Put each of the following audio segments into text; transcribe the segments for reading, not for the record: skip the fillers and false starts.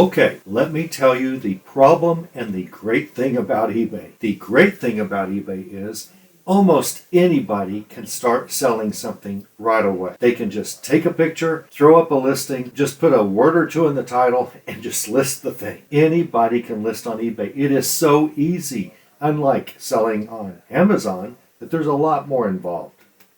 Okay, let me tell you the problem and the great thing about eBay. The great thing about eBay is almost anybody can start selling something right away. They can just take a picture, throw up a listing, just put a word or two in the title, and just list the thing. Anybody can list on eBay. It is so easy, unlike selling on Amazon, that there's a lot more involved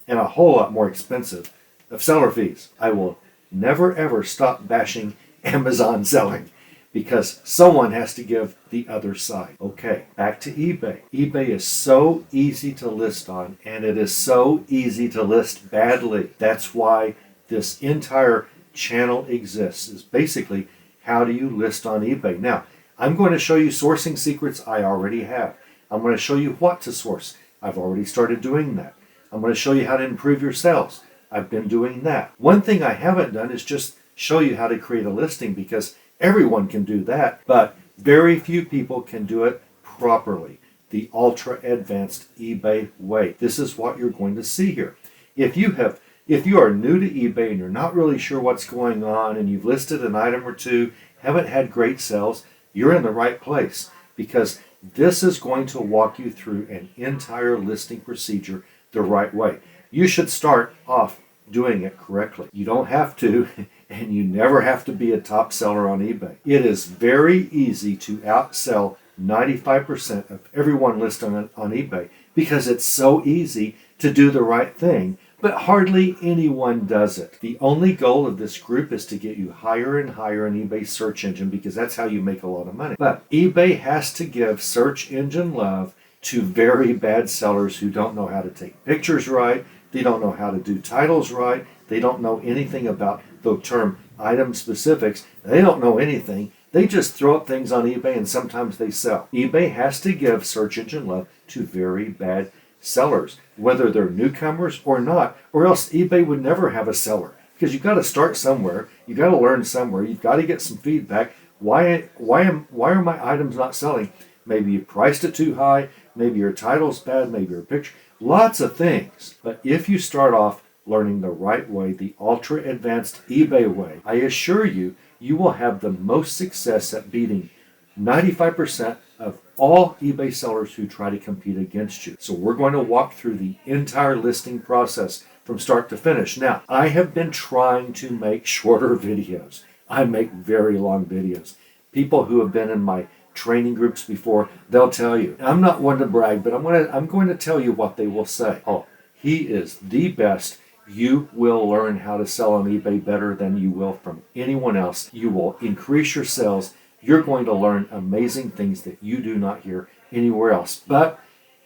and a whole lot more expensive of seller fees. I will never ever stop bashing Amazon selling because someone has to give the other side. Okay, back to eBay. eBay is so easy to list on, and it is so easy to list badly. That's why this entire channel exists, is basically how do you list on eBay. Now, I'm going to show you sourcing secrets I already have. I'm going to show you what to source. I've already started doing that. I'm going to show you how to improve your sales. I've been doing that. One thing I haven't done is just show you how to create a listing, because everyone can do that, but very few people can do it properly. The ultra advanced eBay way. This is what you're going to see here. If you are new to eBay and you're not really sure what's going on and you've listed an item or two, haven't had great sales, you're in the right place, because this is going to walk you through an entire listing procedure the right way. You should start off doing it correctly. You don't have to, and you never have to be a top seller on eBay. It is very easy to outsell 95% of everyone listed on eBay because it's so easy to do the right thing, but hardly anyone does it. The only goal of this group is to get you higher and higher in eBay's search engine, because that's how you make a lot of money. But eBay has to give search engine love to very bad sellers who don't know how to take pictures right, they don't know how to do titles right, they don't know anything about the term item specifics, they don't know anything. They just throw up things on eBay and sometimes they sell. eBay has to give search engine love to very bad sellers, whether they're newcomers or not, or else eBay would never have a seller. Because you've got to start somewhere, you've got to learn somewhere, you've got to get some feedback. Why are my items not selling? Maybe you priced it too high, maybe your title's bad, maybe your picture, lots of things. But if you start off learning the right way, the ultra advanced eBay way, I assure you, you will have the most success at beating 95% of all eBay sellers who try to compete against you. So we're going to walk through the entire listing process from start to finish. Now, I have been trying to make shorter videos. I make very long videos. People who have been in my training groups before, they'll tell you. I'm not one to brag, but I'm going to tell you what they will say. Oh, he is the best. You will learn how to sell on eBay better than you will from anyone else. You will increase your sales. You're going to learn amazing things that you do not hear anywhere else. But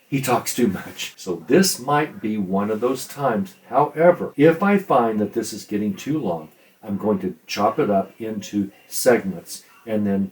he talks too much. So this might be one of those times. However, if I find that this is getting too long, I'm going to chop it up into segments, and then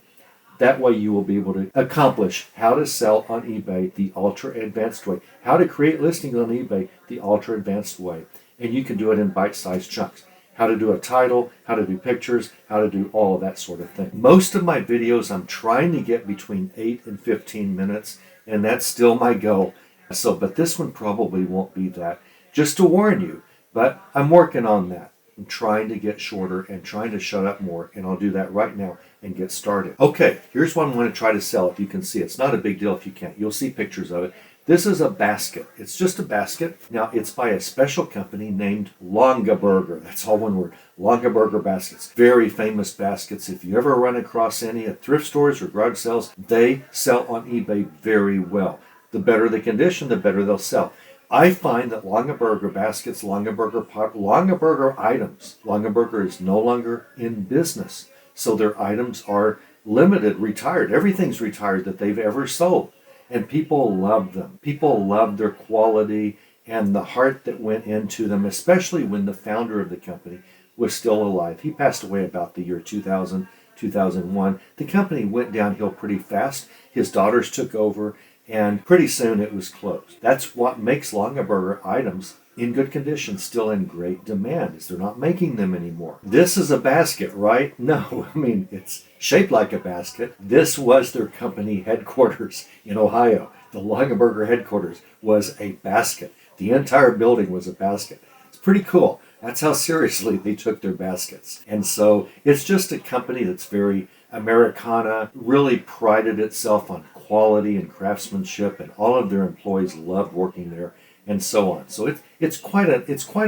that way you will be able to accomplish how to sell on eBay the ultra advanced way, how to create listings on eBay the ultra advanced way. And you can do it in bite-sized chunks. How to do a title, how to do pictures, how to do all of that sort of thing. Most of my videos I'm trying to get between 8 and 15 minutes, and that's still my goal. But this one probably won't be that. Just to warn you, but I'm working on that. I'm trying to get shorter and trying to shut up more, and I'll do that right now and get started. Okay, here's what I'm going to try to sell. If you can see, it's not a big deal if you can't. You'll see pictures of it. This is a basket. It's just a basket. Now, it's by a special company named Longaberger. That's all one word. Longaberger baskets. Very famous baskets. If you ever run across any at thrift stores or garage sales, they sell on eBay very well. The better the condition, the better they'll sell. I find that Longaberger baskets, Longaberger items, Longaberger is no longer in business. So their items are limited, retired. Everything's retired that they've ever sold. And people love them. People love their quality and the heart that went into them, especially when the founder of the company was still alive. He passed away about the year 2000, 2001. The company went downhill pretty fast. His daughters took over, and pretty soon it was closed. That's what makes Longaberger items in good condition still in great demand, is they're not making them anymore. This is a basket, right? No, I mean, it's shaped like a basket. This was their company headquarters in Ohio. The Longaberger headquarters was a basket. The entire building was a basket. It's pretty cool. That's how seriously they took their baskets. And so it's just a company that's very Americana really prided itself on quality and craftsmanship, and all of their employees loved working there, and so on. So it's quite a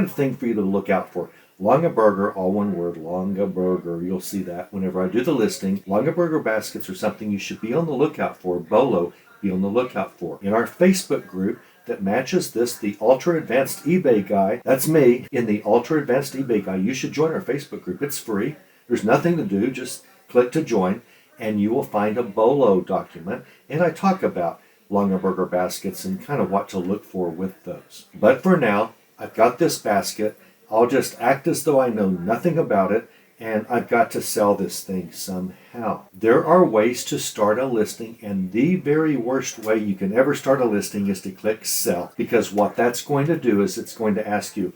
thing for you to look out for. Longaberger, all one word, Longaberger. You'll see that whenever I do the listing. Longaberger baskets are something you should be on the lookout for. Bolo, be on the lookout for. In our Facebook group that matches this, the Ultra Advanced eBay Guy, that's me, in the Ultra Advanced eBay Guy, you should join our Facebook group. It's free. There's nothing to do. Just click to join, and you will find a Bolo document. And I talk about Longaberger baskets and kind of what to look for with those. But for now, I've got this basket. I'll just act as though I know nothing about it, and I've got to sell this thing somehow. There are ways to start a listing, and the very worst way you can ever start a listing is to click sell, because what that's going to do is it's going to ask you,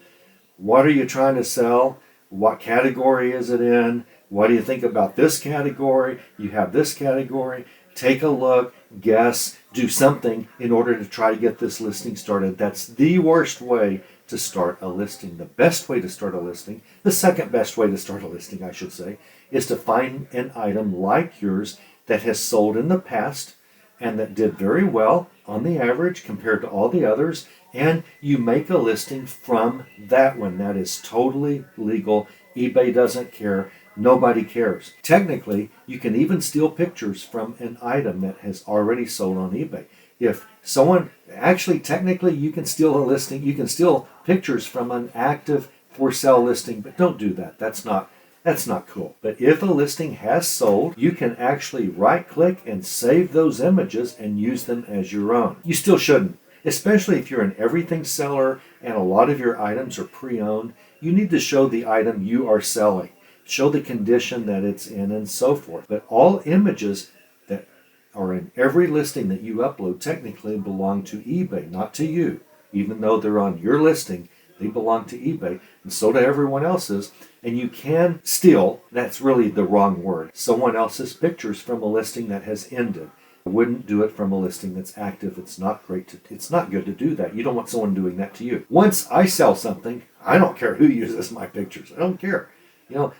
what are you trying to sell? What category is it in? What do you think about this category? You have this category. Take a look, guess, do something in order to try to get this listing started. That's the worst way to start a listing. The best way to start a listing, the second best way to start a listing, I should say, is to find an item like yours that has sold in the past and that did very well on the average compared to all the others, and you make a listing from that one. That is totally legal. eBay doesn't care. Nobody cares. Technically, you can even steal pictures from an item that has already sold on eBay. If someone, actually, technically, you can steal a listing, you can steal pictures from an active for sale listing, but don't do that. That's not cool. But if a listing has sold, you can actually right click and save those images and use them as your own. You still shouldn't, especially if you're an everything seller and a lot of your items are pre-owned. You need to show the item you are selling, show the condition that it's in, and so forth. But all images that are in every listing that you upload technically belong to eBay, not to you. Even though they're on your listing, they belong to eBay, and so do everyone else's. And you can steal, that's really the wrong word, someone else's pictures from a listing that has ended. I wouldn't do it from a listing that's active. It's not good to do that. You don't want someone doing that to you. Once I sell something, I don't care who uses my pictures. I don't care.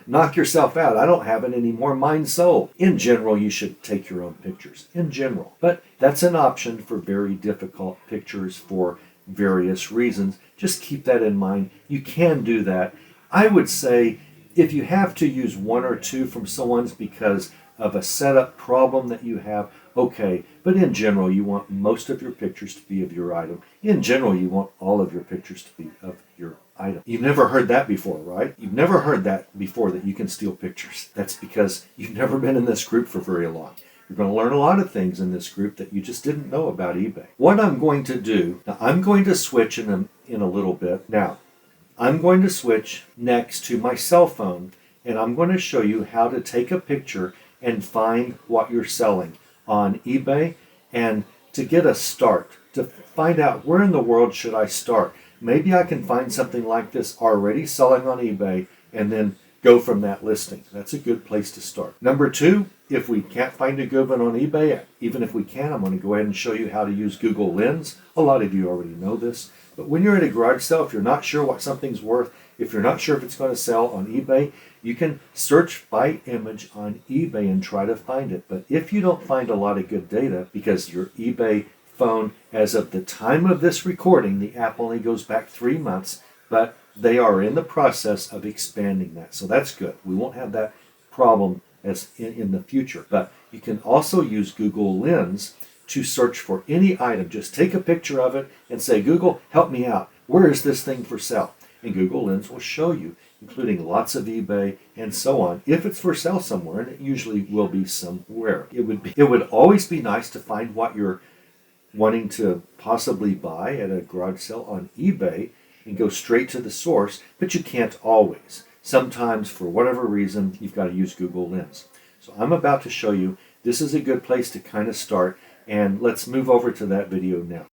Knock yourself out. I don't have it anymore. Mine's sold. In general, you should take your own pictures. In general. But that's an option for very difficult pictures for various reasons. Just keep that in mind. You can do that. I would say if you have to use one or two from someone's because of a setup problem that you have, okay. But in general, you want most of your pictures to be of your item. In general, you want all of your pictures to be of your item. You've never heard that before, right? You've never heard that before, that you can steal pictures. That's because you've never been in this group for very long. You're going to learn a lot of things in this group that you just didn't know about eBay. What I'm going to do, now I'm going to switch in a little bit. Now, I'm going to switch next to my cell phone, and I'm going to show you how to take a picture and find what you're selling on eBay, and to get a start, to find out where in the world should I start. Maybe I can find something like this already selling on eBay and then go from that listing. That's a good place to start. Number two, if we can't find a good one on eBay, even if we can, I'm going to go ahead and show you how to use Google Lens. A lot of you already know this, but when you're at a garage sale, if you're not sure what something's worth, if you're not sure if it's going to sell on eBay, you can search by image on eBay and try to find it. But if you don't find a lot of good data, because your eBay phone, as of the time of this recording, the app only goes back 3 months, but they are in the process of expanding that. So that's good. We won't have that problem as in the future. But you can also use Google Lens to search for any item. Just take a picture of it and say, Google, help me out. Where is this thing for sale? And Google Lens will show you, including lots of eBay and so on, if it's for sale somewhere, and it usually will be somewhere. It would always be nice to find what you're wanting to possibly buy at a garage sale on eBay and go straight to the source, but you can't always. Sometimes, for whatever reason, you've got to use Google Lens. So I'm about to show you, this is a good place to kind of start, and let's move over to that video now.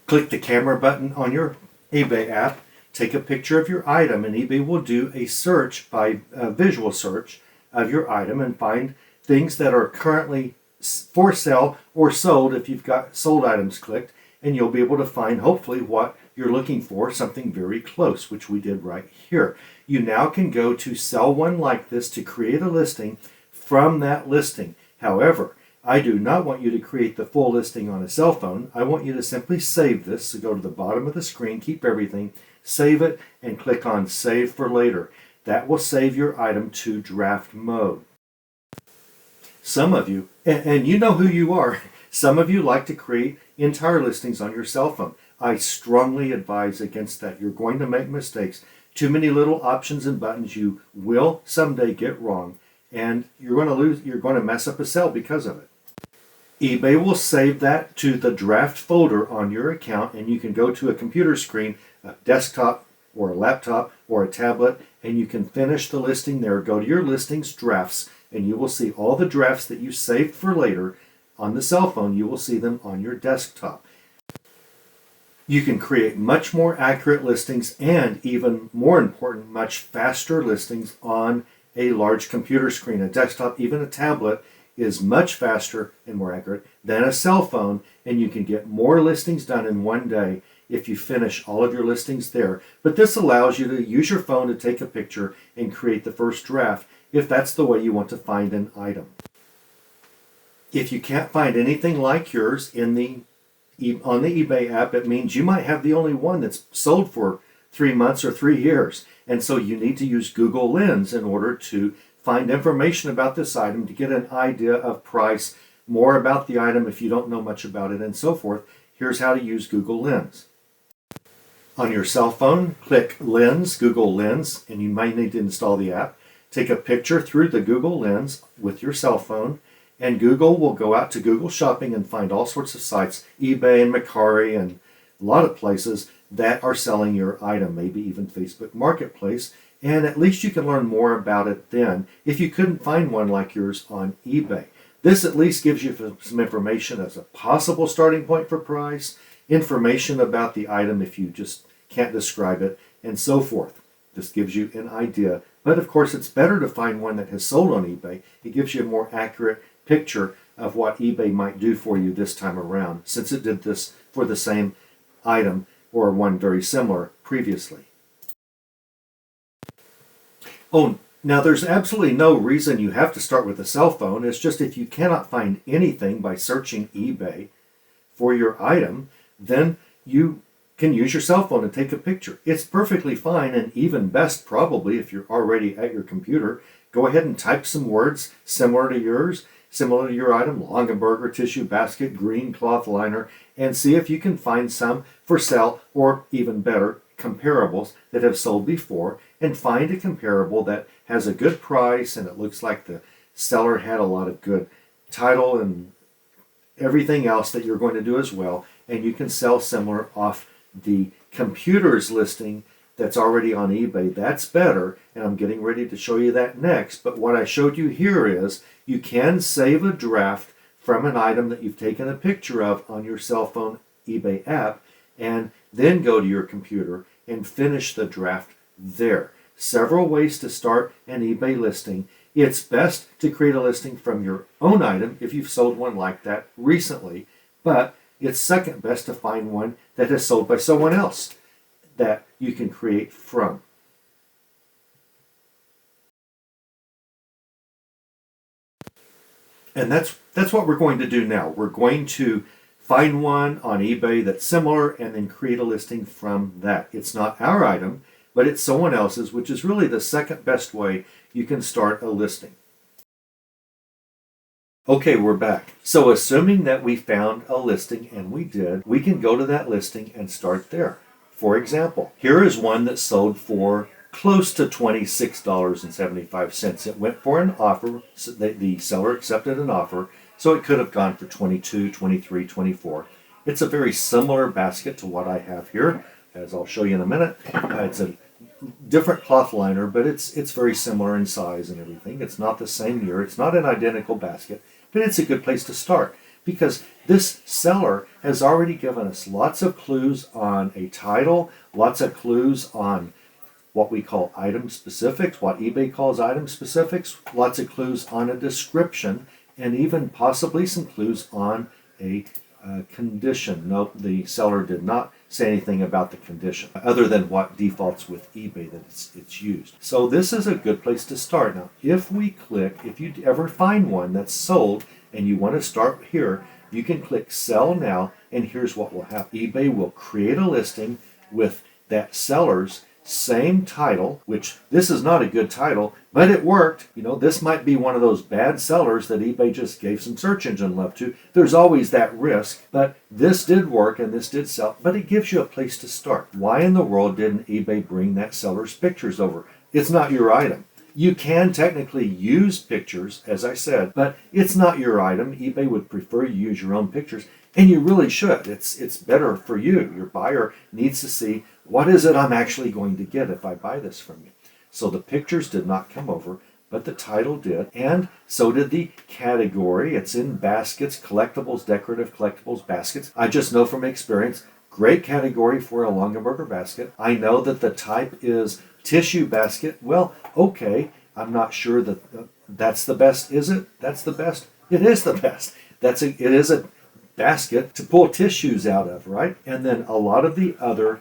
Click the camera button on your eBay app, take a picture of your item, and eBay will do a search by visual search of your item and find things that are currently for sale or sold if you've got sold items clicked, and you'll be able to find hopefully what you're looking for, something very close, which we did right here. You now can go to sell one like this to create a listing, from that listing. However, I do not want you to create the full listing on a cell phone. I want you to simply save this. So go to the bottom of the screen, keep everything, save it, and click on Save for Later. That will save your item to draft mode. Some of you, and you know who you are, some of you like to create entire listings on your cell phone. I strongly advise against that. You're going to make mistakes. Too many little options and buttons you will someday get wrong, and you're going to mess up a sale because of it. eBay will save that to the draft folder on your account, and you can go to a computer screen, a desktop or a laptop or a tablet, and you can finish the listing there. Go to your listings drafts, and you will see all the drafts that you saved for later on the cell phone. You will see them on your desktop. You can create much more accurate listings and, even more important, much faster listings on a large computer screen. A desktop, even a tablet, is much faster and more accurate than a cell phone, and you can get more listings done in one day if you finish all of your listings there. But this allows you to use your phone to take a picture and create the first draft if that's the way you want to find an item. If you can't find anything like yours on the eBay app, it means you might have the only one that's sold for 3 months or 3 years. And so you need to use Google Lens in order to find information about this item, to get an idea of price, more about the item if you don't know much about it, and so forth. Here's how to use Google Lens. On your cell phone, click Lens, Google Lens, and you might need to install the app. Take a picture through the Google Lens with your cell phone, and Google will go out to Google Shopping and find all sorts of sites, eBay and Mercari and a lot of places that are selling your item, maybe even Facebook Marketplace, and at least you can learn more about it then if you couldn't find one like yours on eBay. This at least gives you some information as a possible starting point for price, information about the item if you just can't describe it, and so forth. This gives you an idea. But of course, it's better to find one that has sold on eBay. It gives you a more accurate picture of what eBay might do for you this time around, since it did this for the same item or one very similar previously. Oh, now there's absolutely no reason you have to start with a cell phone. It's just if you cannot find anything by searching eBay for your item, then you can use your cell phone and take a picture. It's perfectly fine, and even best probably if you're already at your computer. Go ahead and type some words similar to yours, similar to your item, Longaberger tissue basket, green cloth liner, and see if you can find some for sale, or even better, comparables that have sold before, and find a comparable that has a good price and it looks like the seller had a lot of good title and everything else that you're going to do as well, and you can sell similar off the computer's listing that's already on eBay. That's better, and I'm getting ready to show you that next. But what I showed you here is you can save a draft from an item that you've taken a picture of on your cell phone eBay app, and then go to your computer and finish the draft there. Several ways to start an eBay listing. It's best to create a listing from your own item if you've sold one like that recently, but it's second best to find one that has sold by someone else that you can create from. And that's what we're going to do now. We're going to find one on eBay that's similar and then create a listing from that. It's not our item, but it's someone else's, which is really the second best way you can start a listing. Okay, we're back. So assuming that we found a listing, and we did, we can go to that listing and start there. For example, here is one that sold for close to $26.75. It went for an offer. So the seller accepted an offer, so it could have gone for $22, $23, $24. It's a very similar basket to what I have here, as I'll show you in a minute. It's a different cloth liner, but it's very similar in size and everything. It's not the same year. It's not an identical basket, but it's a good place to start because this seller has already given us lots of clues on a title, lots of clues on what we call item specifics, what eBay calls item specifics, lots of clues on a description, and even possibly some clues on a condition. Nope, the seller did not say anything about the condition other than what defaults with eBay that it's used. So this is a good place to start. Now, if you ever find one that's sold and you want to start here, you can click Sell Now, and here's what will happen. eBay will create a listing with that seller's same title, which this is not a good title, but it worked. This might be one of those bad sellers that eBay just gave some search engine love to. There's always that risk, but this did work and this did sell, but it gives you a place to start. Why in the world didn't eBay bring that seller's pictures over? It's not your item. You can technically use pictures, as I said, but it's not your item. eBay would prefer you use your own pictures, and you really should. It's better for you. Your buyer needs to see, what is it I'm actually going to get if I buy this from you? So the pictures did not come over, but the title did, and so did the category. It's in baskets, collectibles, decorative collectibles, baskets. I just know from experience, great category for a Longaberger basket. I know that the type is tissue basket. Well, okay, I'm not sure that that's the best, is it? That's the best? It is the best. It is a basket to pull tissues out of, right? And then a lot of the other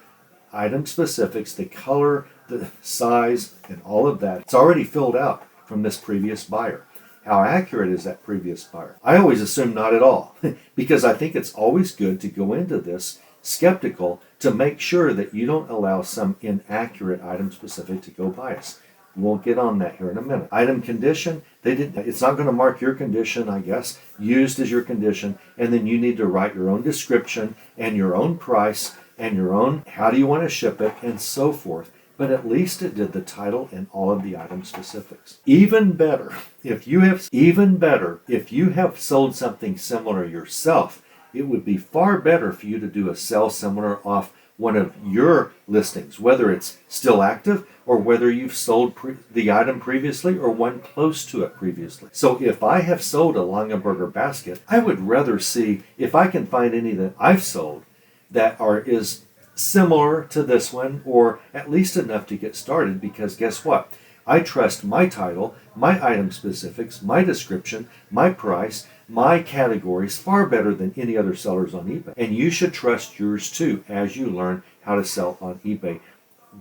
item specifics, the color, the size, and all of that, it's already filled out from this previous buyer. How accurate is that previous buyer? I always assume not at all, because I think it's always good to go into this skeptical to make sure that you don't allow some inaccurate item specific to go bias. We'll get on that here in a minute. Item condition, it's not going to mark your condition, I guess. Used as your condition, and then you need to write your own description and your own price and your own how do you want to ship it and so forth. But at least it did the title and all of the item specifics. Even better, if you have sold something similar yourself, it would be far better for you to do a sell similar off one of your listings, whether it's still active or whether you've sold the item previously or one close to it previously. So if I have sold a Longaberger basket, I would rather see if I can find any that I've sold that is similar to this one, or at least enough to get started, because guess what? I trust my title, my item specifics, my description, my price, my categories far better than any other sellers on eBay. And you should trust yours too as you learn how to sell on eBay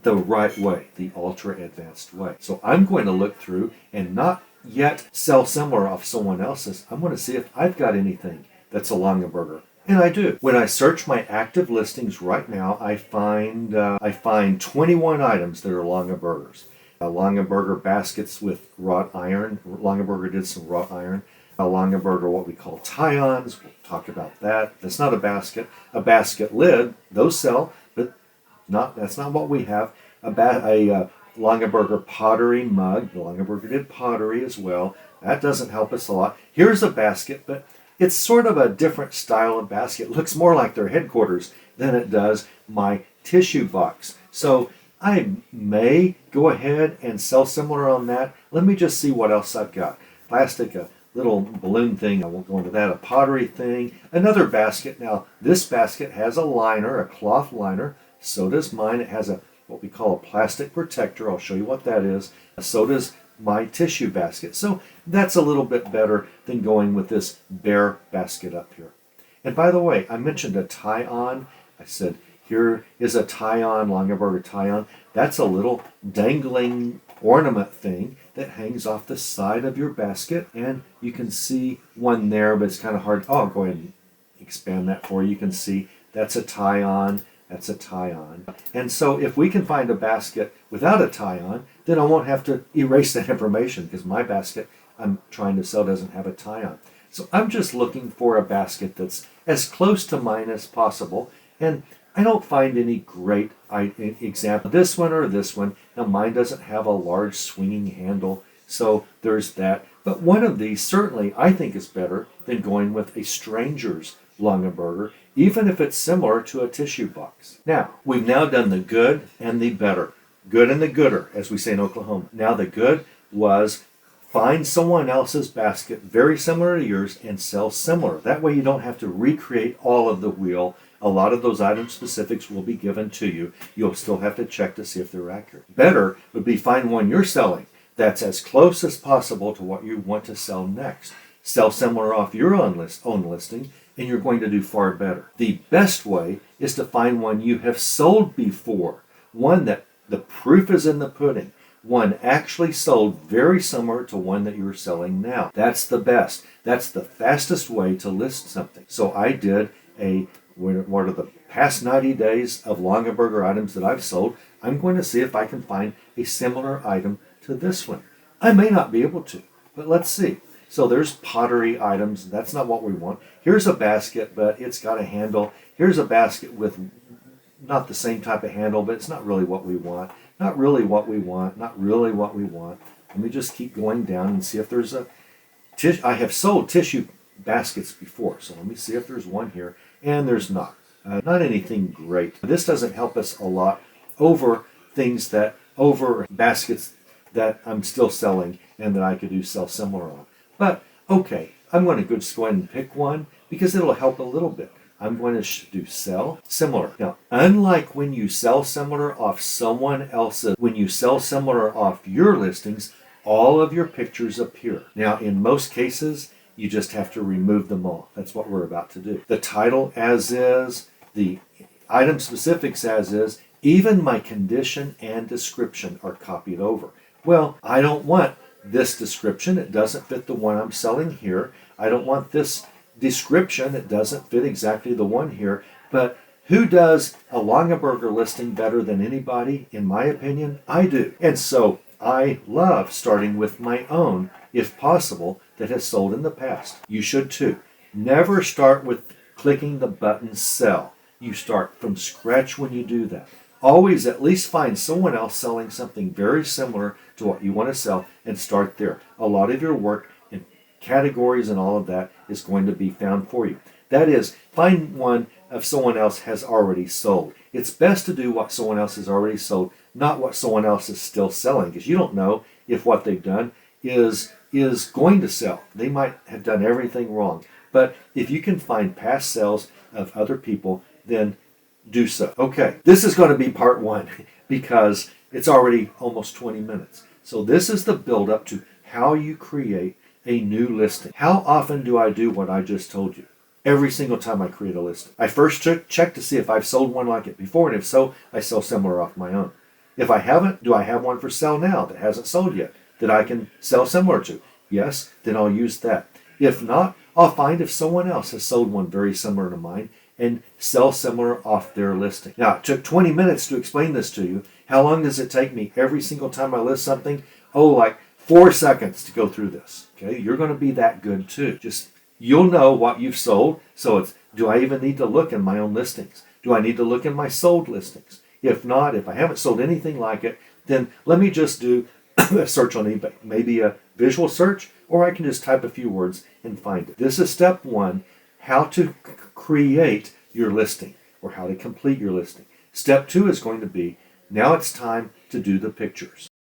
the right way, the ultra advanced way. So I'm going to look through and not yet sell similar off someone else's. I'm going to see if I've got anything that's a Longaberger. And I do. When I search my active listings right now, I find 21 items that are Longabergers. Longaberger baskets with wrought iron. Longaberger did some wrought iron. A Longaberger, what we call tie-ons. We'll talk about that. That's not a basket. A basket lid, those sell, but that's not what we have. A Longaberger pottery mug. The Longaberger did pottery as well. That doesn't help us a lot. Here's a basket, but it's sort of a different style of basket. It looks more like their headquarters than it does my tissue box. So I may go ahead and sell similar on that. Let me just see what else I've got. Plastic, a little balloon thing. I won't go into that. A pottery thing. Another basket. Now, this basket has a liner, a cloth liner. So does mine. It has what we call a plastic protector. I'll show you what that is. So does my tissue basket. So that's a little bit better than going with this bare basket up here. And by the way, I mentioned a tie-on. I said, here is a tie-on, Longaberger tie-on. That's a little dangling ornament thing that hangs off the side of your basket. And you can see one there, but it's kind of hard. I'll go ahead and expand that for you. You can see that's a tie-on. That's a tie-on. And so if we can find a basket without a tie-on, then I won't have to erase that information because my basket I'm trying to sell doesn't have a tie-on. So I'm just looking for a basket that's as close to mine as possible. And I don't find any great example. This one or this one. Now mine doesn't have a large swinging handle, so there's that. But one of these certainly I think is better than going with a stranger's Longaberger, even if it's similar to a tissue box. Now, we've now done the good and the better. Good and the gooder, as we say in Oklahoma. Now the good was find someone else's basket very similar to yours and sell similar. That way you don't have to recreate all of the wheel. A lot of those item specifics will be given to you. You'll still have to check to see if they're accurate. Better would be find one you're selling that's as close as possible to what you want to sell next. Sell similar off your own listing, and you're going to do far better. The best way is to find one you have sold before, one that the proof is in the pudding, one actually sold very similar to one that you're selling now. That's the best. That's the fastest way to list something. So I did what are the past 90 days of Longaberger items that I've sold. I'm going to see if I can find a similar item to this one. I may not be able to, but let's see. So there's pottery items. That's not what we want. Here's a basket, but it's got a handle. Here's a basket with not the same type of handle, but it's not really what we want. Not really what we want. Not really what we want. Let me just keep going down and see if there's a I have sold tissue baskets before, so let me see if there's one here. And there's not. Not anything great. This doesn't help us a lot over baskets that I'm still selling and that I could sell similar on. But okay, I'm going to just go ahead and pick one because it'll help a little bit. I'm going to do sell similar. Now, unlike when you sell similar off someone else's, when you sell similar off your listings, all of your pictures appear. Now, in most cases, you just have to remove them all. That's what we're about to do. The title as is, the item specifics as is, even my condition and description are copied over. Well, I don't want this description. It doesn't fit the one I'm selling here. I don't want this description. It doesn't fit exactly the one here. But who does a Longaberger listing better than anybody? In my opinion, I do. And so I love starting with my own, if possible, that has sold in the past. You should too. Never start with clicking the button sell. You start from scratch when you do that. Always at least find someone else selling something very similar to what you want to sell and start there. A lot of your work in categories and all of that is going to be found for you. That is, find one of someone else has already sold. It's best to do what someone else has already sold, not what someone else is still selling, because you don't know if what they've done is going to sell. They might have done everything wrong. But if you can find past sales of other people, then do so. Okay, this is going to be part one because it's already almost 20 minutes. So this is the build up to how you create a new listing. How often do I do what I just told you? Every single time I create a listing. I first check to see if I've sold one like it before, and if so, I sell similar off my own. If I haven't, do I have one for sale now that hasn't sold yet that I can sell similar to? Yes, then I'll use that. If not, I'll find if someone else has sold one very similar to mine and sell similar off their listing. Now, it took 20 minutes to explain this to you. How long does it take me every single time I list something? Oh, like 4 seconds to go through this. Okay, you're going to be that good too. Just you'll know what you've sold. So it's, do I even need to look in my own listings? Do I need to look in my sold listings? If not, if I haven't sold anything like it, then let me just do a search on eBay. Maybe a visual search, or I can just type a few words and find it. This is step one, how to create your listing or how to complete your listing. Step two is going to be, now it's time to do the pictures.